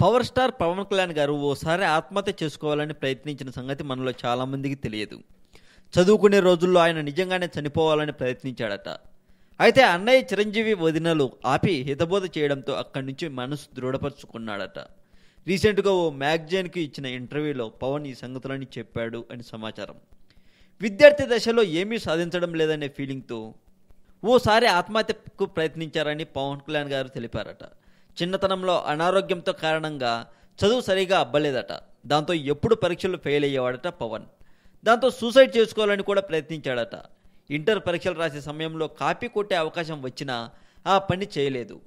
Power star Pawan Kalyan గారు ఓసారి ఆత్మహత్య చేసుకోవాలని ప్రయత్నించిన సంగతి మనలో చాలామందికి తెలియదు. చదువుకునే రోజుల్లో ఆయన నిజంగానే చనిపోవాలని ప్రయత్నించాడట. అయితే అన్నయ్య చిరంజీవి వదినలు ఆపి హితబోధ చేయడంతో అక్కడి నుంచి మనసు దృఢపరుచుకున్నాడట. రీసెంట్గా ఓ మ్యాగజైన్కి ఇచ్చిన ఇంటర్వ్యూలో పవన్ ఈ సంగతులని చెప్పాడు అని సమాచారం. విద్యార్థి దశలో ఏమీ సాధించడం లేదనే ఫీలింగ్తో ఓసారి ఆత్మహత్యకు ప్రయత్నించారని పవన్ కళ్యాణ్ గారు తెలిపారట. చిన్నతనంలో అనారోగ్యంతో కారణంగా చదువు సరిగా అబ్బలేదట. దాంతో ఎప్పుడు పరీక్షలు ఫెయిల్ అయ్యేవాడట పవన్. దాంతో సూసైడ్ చేసుకోవాలని కూడా ప్రయత్నించాడట. ఇంటర్ పరీక్షలు రాసే సమయంలో కాపీ కొట్టే అవకాశం వచ్చినా ఆ పని చేయలేదు.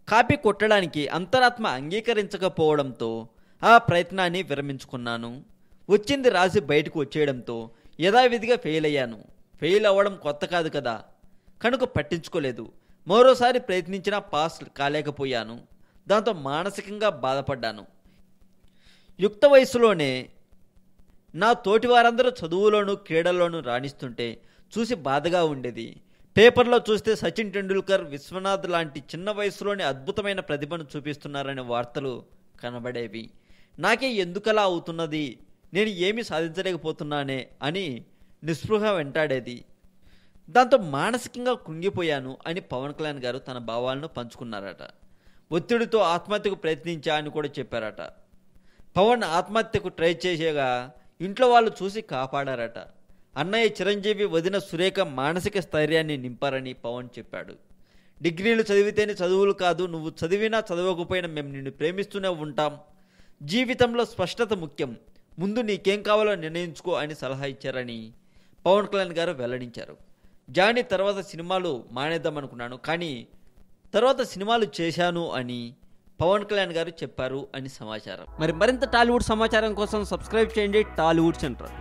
కాపీ కొట్టడానికి అంతరాత్మ అంగీకరించకపోవడంతో ఆ ప్రయత్నాన్ని విరమించుకున్నాను. వచ్చింది రాసి బయటకు వచ్చేయడంతో యథావిధిగా ఫెయిల్ అయ్యాను. ఫెయిల్ అవ్వడం కొత్త కాదు కదా, కనుక పట్టించుకోలేదు. మరోసారి ప్రయత్నించినా పాస్ కాలేకపోయాను. దాంతో మానసికంగా బాధపడ్డాను. యుక్త వయసులోనే నా తోటి వారందరూ చదువులోనూ క్రీడల్లోనూ రాణిస్తుంటే చూసి బాధగా ఉండేది. పేపర్లో చూస్తే సచిన్ టెండూల్కర్, విశ్వనాథ్ లాంటి చిన్న వయసులోనే అద్భుతమైన ప్రతిభను చూపిస్తున్నారనే వార్తలు కనబడేవి. నాకే ఎందుకలా అవుతున్నది, నేను ఏమీ సాధించలేకపోతున్నానే అని నిస్పృహ వెంటాడేది. దాంతో మానసికంగా కృంగిపోయాను అని పవన్ కళ్యాణ్ గారు తన భావాలను పంచుకున్నారట. ఒత్తిడితో ఆత్మహత్యకు ప్రయత్నించా అని కూడా చెప్పారట. పవన్ ఆత్మహత్యకు ట్రై చేసేగా ఇంట్లో వాళ్ళు చూసి కాపాడారట. అన్నయ్య చిరంజీవి, వదిన సురేఖ మానసిక స్థైర్యాన్ని నింపారని పవన్ చెప్పాడు. డిగ్రీలు చదివితేనే చదువులు కాదు, నువ్వు చదివినా చదవకపోయినా మేము నిన్ను ప్రేమిస్తూనే ఉంటాం. జీవితంలో స్పష్టత ముఖ్యం, ముందు నీకేం కావాలో నిర్ణయించుకో అని సలహా ఇచ్చారని పవన్ కళ్యాణ్ గారు వెల్లడించారు. జానీ తర్వాత సినిమాలు మానేద్దామనుకున్నాను, కానీ తర్వాత సినిమాలు చేశాను అని పవన్ కళ్యాణ్ గారు చెప్పారు అని సమాచారం. మరింత టాలీవుడ్ సమాచారం కోసం సబ్స్క్రైబ్ చేయండి టాలీవుడ్ సెంటర్.